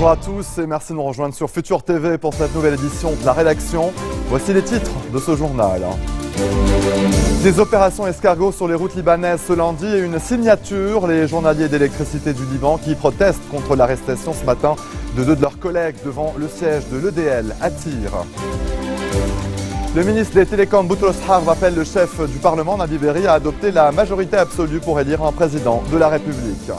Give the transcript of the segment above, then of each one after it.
Bonjour à tous et merci de nous rejoindre sur Futur TV pour cette nouvelle édition de la rédaction. Voici les titres de ce journal. Des opérations escargots sur les routes libanaises ce lundi et une signature. Les journaliers d'électricité du Liban qui protestent contre l'arrestation ce matin de deux de leurs collègues devant le siège de l'EDL à Tyr. Le ministre des Télécoms, Boutros Harb, appelle le chef du Parlement, Nabi Berri, à adopter la majorité absolue pour élire un président de la République.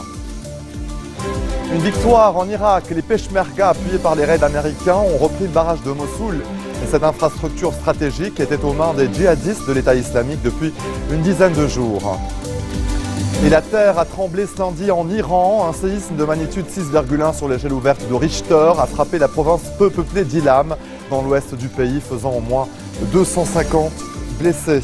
Une victoire en Irak. Les Peshmerga, appuyés par les raids américains, ont repris le barrage de Mossoul. Et cette infrastructure stratégique était aux mains des djihadistes de l'État islamique depuis une dizaine de jours. Et la terre a tremblé ce lundi en Iran. Un séisme de magnitude 6,1 sur l'échelle ouverte de Richter a frappé la province peu peuplée d'Ilam, dans l'ouest du pays, faisant au moins 250 blessés.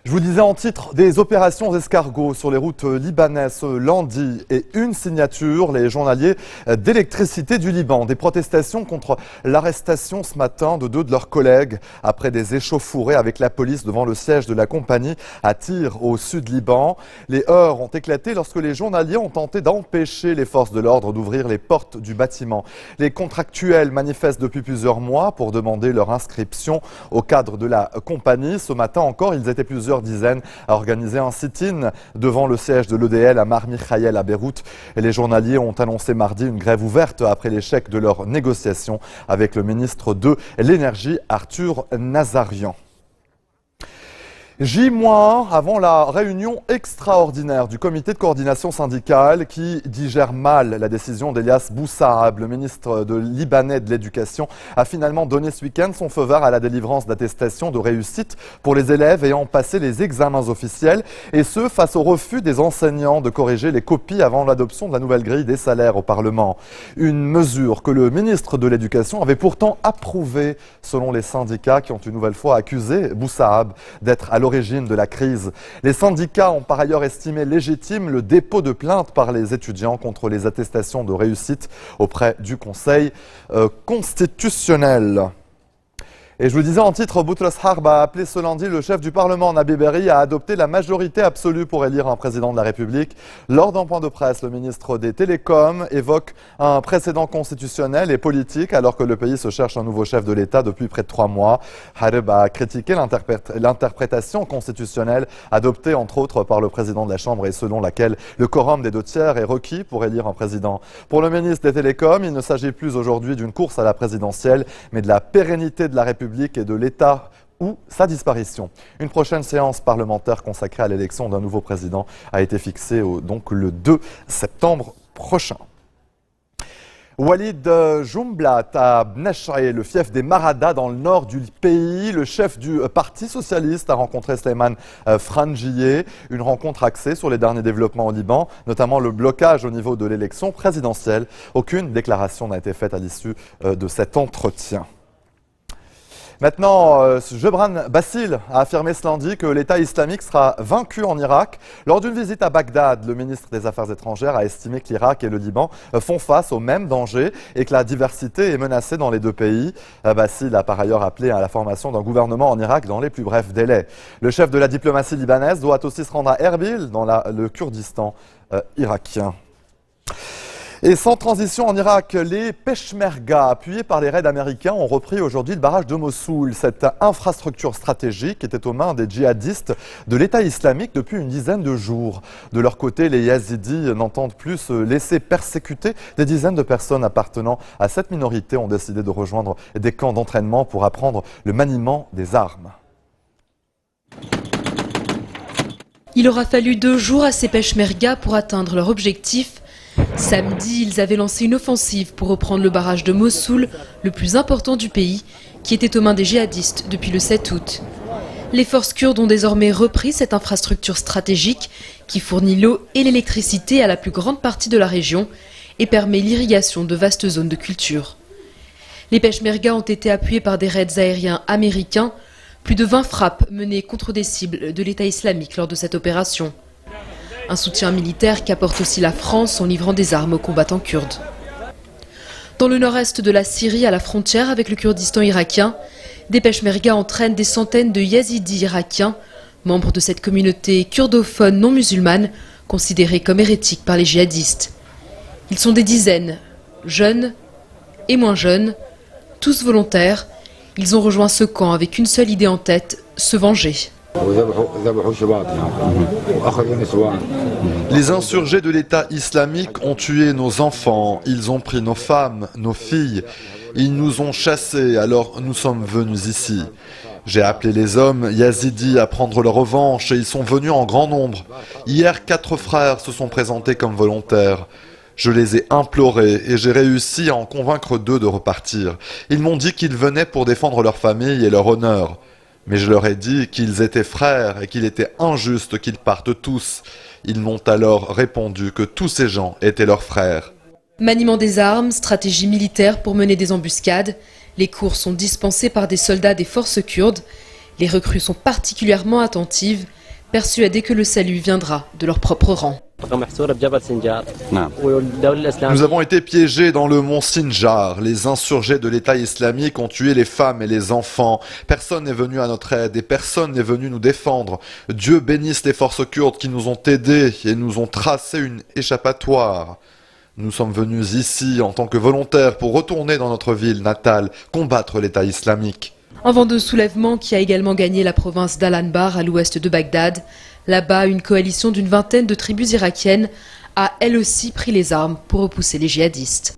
Je vous disais en titre, des opérations escargots sur les routes libanaises ce lundi et une signature, les journaliers d'électricité du Liban. Des protestations contre l'arrestation ce matin de deux de leurs collègues après des échauffourées avec la police devant le siège de la compagnie à Tyr au sud Liban. Les heurts ont éclaté lorsque les journaliers ont tenté d'empêcher les forces de l'ordre d'ouvrir les portes du bâtiment. Les contractuels manifestent depuis plusieurs mois pour demander leur inscription au cadre de la compagnie. Ce matin encore, ils étaient plusieurs dizaines à organiser un sit-in devant le siège de l'EDL à Mar Mikhaël à Beyrouth. Et les journaliers ont annoncé mardi une grève ouverte après l'échec de leurs négociations avec le ministre de l'Énergie, Arthur Nazarian. J- avant la réunion extraordinaire du comité de coordination syndicale qui digère mal la décision d'Elias Bousaab, le ministre libanais de l'Éducation, a finalement donné ce week-end son feu vert à la délivrance d'attestations de réussite pour les élèves ayant passé les examens officiels, et ce face au refus des enseignants de corriger les copies avant l'adoption de la nouvelle grille des salaires au Parlement. Une mesure que le ministre de l'Éducation avait pourtant approuvée selon les syndicats qui ont une nouvelle fois accusé Bousaab d'être à l'origine de la crise. Les syndicats ont par ailleurs estimé légitime le dépôt de plainte par les étudiants contre les attestations de réussite auprès du Conseil constitutionnel. Et je vous disais en titre, Boutros Harb a appelé ce lundi le chef du Parlement, Nabi Berri, à adopter la majorité absolue pour élire un président de la République. Lors d'un point de presse, le ministre des Télécoms évoque un précédent constitutionnel et politique alors que le pays se cherche un nouveau chef de l'État depuis près de 3 mois. Harb a critiqué l'interprétation constitutionnelle adoptée entre autres par le président de la Chambre et selon laquelle le quorum des 2/3 est requis pour élire un président. Pour le ministre des Télécoms, il ne s'agit plus aujourd'hui d'une course à la présidentielle, mais de la pérennité de la République et de l'État ou sa disparition. Une prochaine séance parlementaire consacrée à l'élection d'un nouveau président a été fixée donc le 2 septembre prochain. Walid Jumblat à Bnachri, le fief des Maradas dans le nord du pays. Le chef du Parti socialiste a rencontré Sleiman Frangieh. Une rencontre axée sur les derniers développements au Liban, notamment le blocage au niveau de l'élection présidentielle. Aucune déclaration n'a été faite à l'issue de cet entretien. Maintenant, Gebran Bassil a affirmé ce lundi que l'État islamique sera vaincu en Irak. Lors d'une visite à Bagdad, le ministre des Affaires étrangères a estimé que l'Irak et le Liban font face aux mêmes dangers et que la diversité est menacée dans les deux pays. Bassil a par ailleurs appelé à la formation d'un gouvernement en Irak dans les plus brefs délais. Le chef de la diplomatie libanaise doit aussi se rendre à Erbil, dans le Kurdistan irakien. Et sans transition en Irak, les Peshmerga, appuyés par les raids américains, ont repris aujourd'hui le barrage de Mossoul. Cette infrastructure stratégique était aux mains des djihadistes de l'État islamique depuis une dizaine de jours. De leur côté, les Yazidis n'entendent plus se laisser persécuter. Des dizaines de personnes appartenant à cette minorité ont décidé de rejoindre des camps d'entraînement pour apprendre le maniement des armes. Il aura fallu 2 jours à ces Peshmerga pour atteindre leur objectif. Samedi, ils avaient lancé une offensive pour reprendre le barrage de Mossoul, le plus important du pays, qui était aux mains des djihadistes depuis le 7 août. Les forces kurdes ont désormais repris cette infrastructure stratégique qui fournit l'eau et l'électricité à la plus grande partie de la région et permet l'irrigation de vastes zones de culture. Les Peshmerga ont été appuyés par des raids aériens américains, plus de 20 frappes menées contre des cibles de l'État islamique lors de cette opération. Un soutien militaire qu'apporte aussi la France en livrant des armes aux combattants kurdes. Dans le nord-est de la Syrie, à la frontière avec le Kurdistan irakien, des Peshmerga entraînent des centaines de Yazidis irakiens, membres de cette communauté kurdophone non musulmane, considérée comme hérétique par les djihadistes. Ils sont des dizaines, jeunes et moins jeunes, tous volontaires. Ils ont rejoint ce camp avec une seule idée en tête, se venger. Les insurgés de l'État islamique ont tué nos enfants, ils ont pris nos femmes, nos filles, ils nous ont chassés, alors nous sommes venus ici. J'ai appelé les hommes yazidis à prendre leur revanche et ils sont venus en grand nombre. Hier, 4 frères se sont présentés comme volontaires. Je les ai implorés et j'ai réussi à en convaincre 2 de repartir. Ils m'ont dit qu'ils venaient pour défendre leur famille et leur honneur. Mais je leur ai dit qu'ils étaient frères et qu'il était injuste qu'ils partent tous. Ils m'ont alors répondu que tous ces gens étaient leurs frères. Maniement des armes, stratégie militaire pour mener des embuscades. Les cours sont dispensés par des soldats des forces kurdes. Les recrues sont particulièrement attentives, persuadées que le salut viendra de leur propre rang. Nous avons été piégés dans le mont Sinjar. Les insurgés de l'État islamique ont tué les femmes et les enfants. Personne n'est venu à notre aide et personne n'est venu nous défendre. Dieu bénisse les forces kurdes qui nous ont aidés et nous ont tracé une échappatoire. Nous sommes venus ici en tant que volontaires pour retourner dans notre ville natale, combattre l'État islamique. Un vent de soulèvement qui a également gagné la province d'Al-Anbar à l'ouest de Bagdad. Là-bas, une coalition d'une vingtaine de tribus irakiennes a elle aussi pris les armes pour repousser les djihadistes.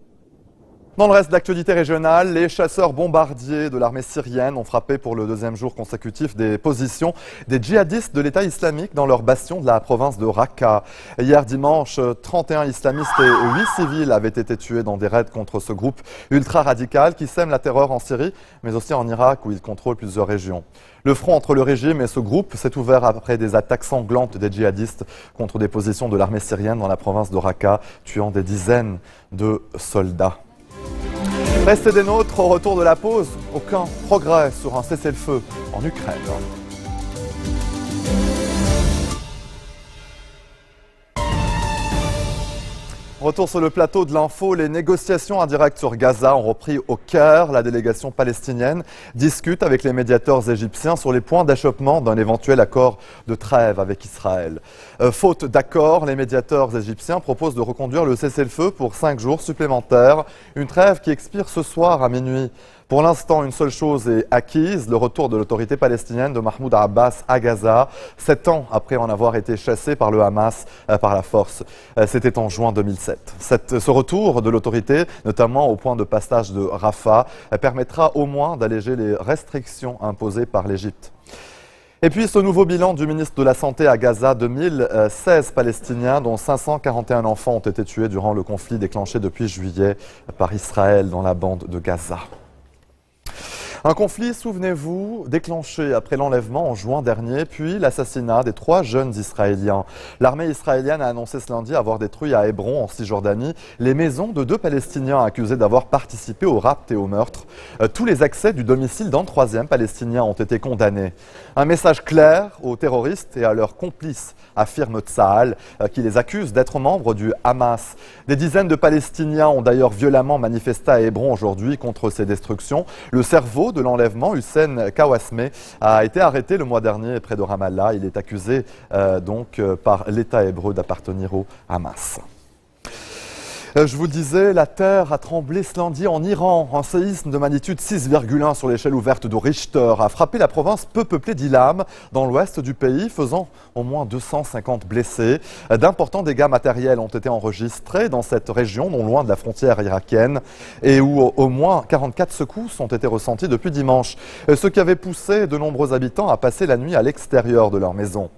Dans le reste de l'actualité régionale, les chasseurs bombardiers de l'armée syrienne ont frappé pour le 2e jour consécutif des positions des djihadistes de l'État islamique dans leur bastion de la province de Raqqa. Hier dimanche, 31 islamistes et 8 civils avaient été tués dans des raids contre ce groupe ultra-radical qui sème la terreur en Syrie, mais aussi en Irak où il contrôle plusieurs régions. Le front entre le régime et ce groupe s'est ouvert après des attaques sanglantes des djihadistes contre des positions de l'armée syrienne dans la province de Raqqa, tuant des dizaines de soldats. Restez des nôtres, au retour de la pause, aucun progrès sur un cessez-le-feu en Ukraine. Retour sur le plateau de l'info, les négociations en direct sur Gaza ont repris au Caire. La délégation palestinienne discute avec les médiateurs égyptiens sur les points d'achoppement d'un éventuel accord de trêve avec Israël. Faute d'accord, les médiateurs égyptiens proposent de reconduire le cessez-le-feu pour 5 jours supplémentaires, une trêve qui expire ce soir à minuit. Pour l'instant, une seule chose est acquise, le retour de l'autorité palestinienne de Mahmoud Abbas à Gaza, 7 ans après en avoir été chassé par le Hamas par la force. C'était en juin 2007. Ce retour de l'autorité, notamment au point de passage de Rafah, permettra au moins d'alléger les restrictions imposées par l'Égypte. Et puis ce nouveau bilan du ministre de la Santé à Gaza, 2016 Palestiniens dont 541 enfants ont été tués durant le conflit déclenché depuis juillet par Israël dans la bande de Gaza. Un conflit, souvenez-vous, déclenché après l'enlèvement en juin dernier, puis l'assassinat des 3 jeunes Israéliens. L'armée israélienne a annoncé ce lundi avoir détruit à Hébron, en Cisjordanie, les maisons de 2 Palestiniens accusés d'avoir participé au rapt et au meurtre. Tous les accès du domicile d'un 3e Palestinien ont été condamnés. Un message clair aux terroristes et à leurs complices, affirme Tsahal, qui les accuse d'être membres du Hamas. Des dizaines de Palestiniens ont d'ailleurs violemment manifesté à Hébron aujourd'hui contre ces destructions. Le cerveau de l'enlèvement, Hussein Kawasme, a été arrêté le mois dernier près de Ramallah. Il est accusé par l'État hébreu d'appartenir au Hamas. Je vous le disais, la terre a tremblé ce lundi en Iran. Un séisme de magnitude 6,1 sur l'échelle ouverte de Richter a frappé la province peu peuplée d'Ilam, dans l'ouest du pays, faisant au moins 250 blessés. D'importants dégâts matériels ont été enregistrés dans cette région, non loin de la frontière irakienne, et où au moins 44 secousses ont été ressenties depuis dimanche, ce qui avait poussé de nombreux habitants à passer la nuit à l'extérieur de leur maison.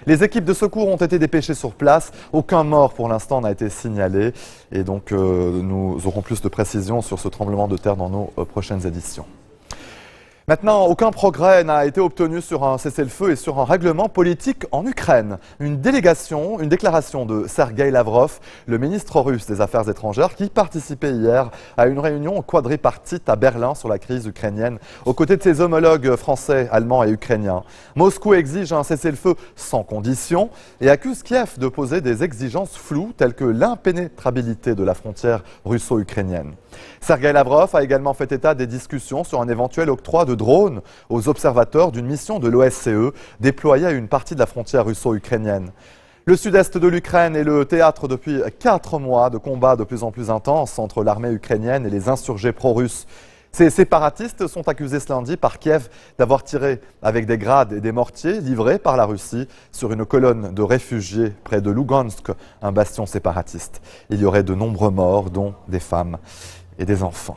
Les équipes de secours ont été dépêchées sur place. Aucun mort pour l'instant n'a été signalé. Et donc nous aurons plus de précisions sur ce tremblement de terre dans nos prochaines éditions. Maintenant, aucun progrès n'a été obtenu sur un cessez-le-feu et sur un règlement politique en Ukraine. Une déclaration de Sergueï Lavrov, le ministre russe des Affaires étrangères, qui participait hier à une réunion quadripartite à Berlin sur la crise ukrainienne, aux côtés de ses homologues français, allemands et ukrainiens. Moscou exige un cessez-le-feu sans condition et accuse Kiev de poser des exigences floues telles que l'impénétrabilité de la frontière russo-ukrainienne. Sergueï Lavrov a également fait état des discussions sur un éventuel octroi de drones aux observateurs d'une mission de l'OSCE déployée à une partie de la frontière russo-ukrainienne. Le sud-est de l'Ukraine est le théâtre depuis 4 mois de combats de plus en plus intenses entre l'armée ukrainienne et les insurgés pro-russes. Ces séparatistes sont accusés ce lundi par Kiev d'avoir tiré avec des grades et des mortiers livrés par la Russie sur une colonne de réfugiés près de Lugansk, un bastion séparatiste. Il y aurait de nombreux morts, dont des femmes et des enfants.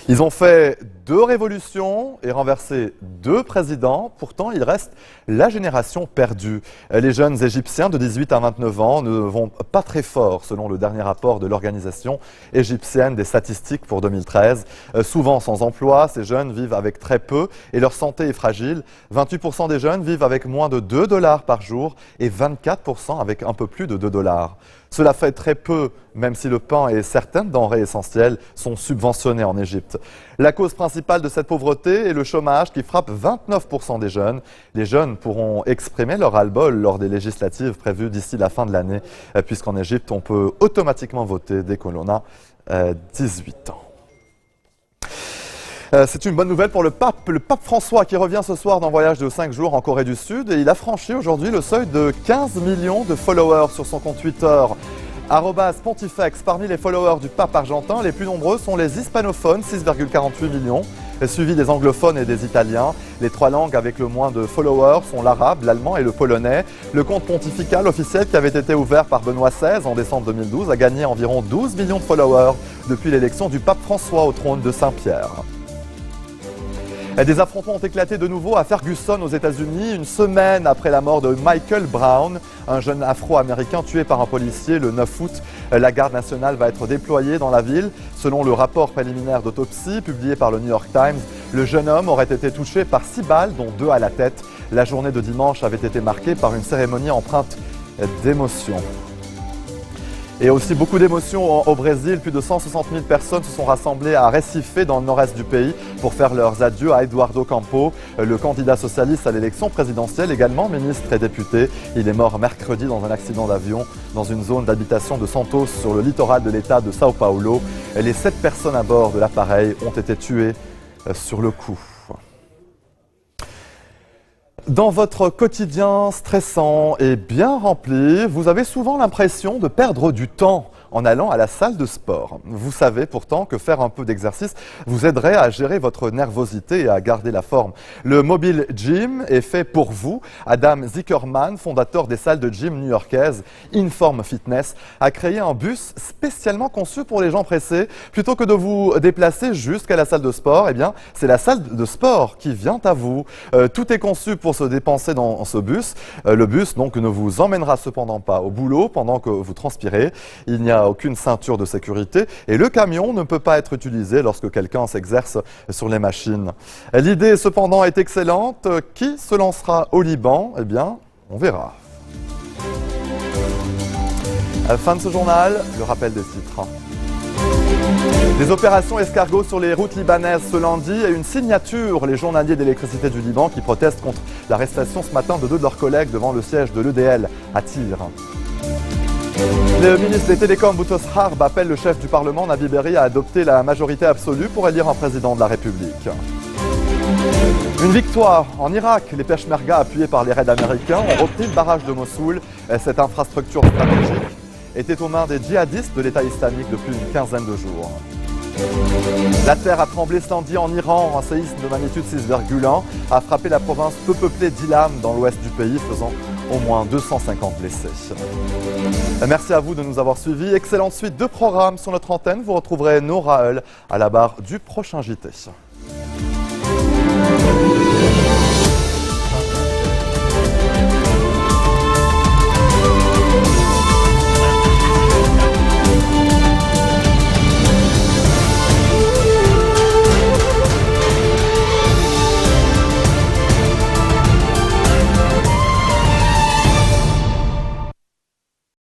Ils ont fait 2 révolutions et renversé 2 présidents. Pourtant, il reste la génération perdue. Les jeunes Égyptiens de 18 à 29 ans ne vont pas très fort, selon le dernier rapport de l'Organisation égyptienne des statistiques pour 2013. Souvent sans emploi, ces jeunes vivent avec très peu et leur santé est fragile. 28% des jeunes vivent avec moins de $2 par jour et 24% avec un peu plus de $2. Cela fait très peu, même si le pain et certaines denrées essentielles sont subventionnés en Égypte. La cause principale de cette pauvreté est le chômage qui frappe 29% des jeunes. Les jeunes pourront exprimer leur ras-le-bol lors des législatives prévues d'ici la fin de l'année, puisqu'en Égypte, on peut automatiquement voter dès que l'on a 18 ans. C'est une bonne nouvelle pour le pape François qui revient ce soir d'un voyage de 5 jours en Corée du Sud et il a franchi aujourd'hui le seuil de 15 millions de followers sur son compte Twitter. @Pontifex, parmi les followers du pape argentin, les plus nombreux sont les hispanophones, 6,48 millions, suivis des anglophones et des italiens. Les 3 langues avec le moins de followers sont l'arabe, l'allemand et le polonais. Le compte pontifical officiel qui avait été ouvert par Benoît XVI en décembre 2012 a gagné environ 12 millions de followers depuis l'élection du pape François au trône de Saint-Pierre. Des affrontements ont éclaté de nouveau à Ferguson aux États-Unis, une semaine après la mort de Michael Brown, un jeune afro-américain tué par un policier le 9 août. La garde nationale va être déployée dans la ville. Selon le rapport préliminaire d'autopsie publié par le New York Times, le jeune homme aurait été touché par 6 balles, dont 2 à la tête. La journée de dimanche avait été marquée par une cérémonie empreinte d'émotion. Et aussi beaucoup d'émotions au Brésil. Plus de 160 000 personnes se sont rassemblées à Recife, dans le nord-est du pays, pour faire leurs adieux à Eduardo Campo, le candidat socialiste à l'élection présidentielle, également ministre et député. Il est mort mercredi dans un accident d'avion dans une zone d'habitation de Santos, sur le littoral de l'État de São Paulo. Les 7 personnes à bord de l'appareil ont été tuées sur le coup. Dans votre quotidien stressant et bien rempli, vous avez souvent l'impression de perdre du temps en allant à la salle de sport. Vous savez pourtant que faire un peu d'exercice vous aiderait à gérer votre nervosité et à garder la forme. Le Mobile Gym est fait pour vous. Adam Zickerman, fondateur des salles de gym new-yorkaises Inform Fitness, a créé un bus spécialement conçu pour les gens pressés. Plutôt que de vous déplacer jusqu'à la salle de sport, eh bien, c'est la salle de sport qui vient à vous. Tout est conçu pour se dépenser dans ce bus. Le bus donc ne vous emmènera cependant pas au boulot pendant que vous transpirez. Il n'y a aucune ceinture de sécurité et le camion ne peut pas être utilisé lorsque quelqu'un s'exerce sur les machines. L'idée cependant est excellente. Qui se lancera au Liban? Eh bien, on verra. Fin de ce journal, le rappel des titres. Des opérations escargots sur les routes libanaises ce lundi et une signature. Les journaliers d'électricité du Liban qui protestent contre l'arrestation ce matin de 2 de leurs collègues devant le siège de l'EDL à Tyr. Le ministre des Télécoms, Boutros Harb, appelle le chef du Parlement, Nabi Berri, à adopter la majorité absolue pour élire un président de la République. Une victoire en Irak. Les Peshmerga, appuyés par les raids américains, ont repris le barrage de Mossoul. Cette infrastructure stratégique était aux mains des djihadistes de l'État islamique depuis une quinzaine de jours. La terre a tremblé ce lundi en Iran. Un séisme de magnitude 6,1 a frappé la province peu peuplée d'Ilam dans l'ouest du pays, faisant au moins 250 blessés. Merci à vous de nous avoir suivis. Excellente suite de programmes sur notre antenne. Vous retrouverez Nora Hull à la barre du prochain JT.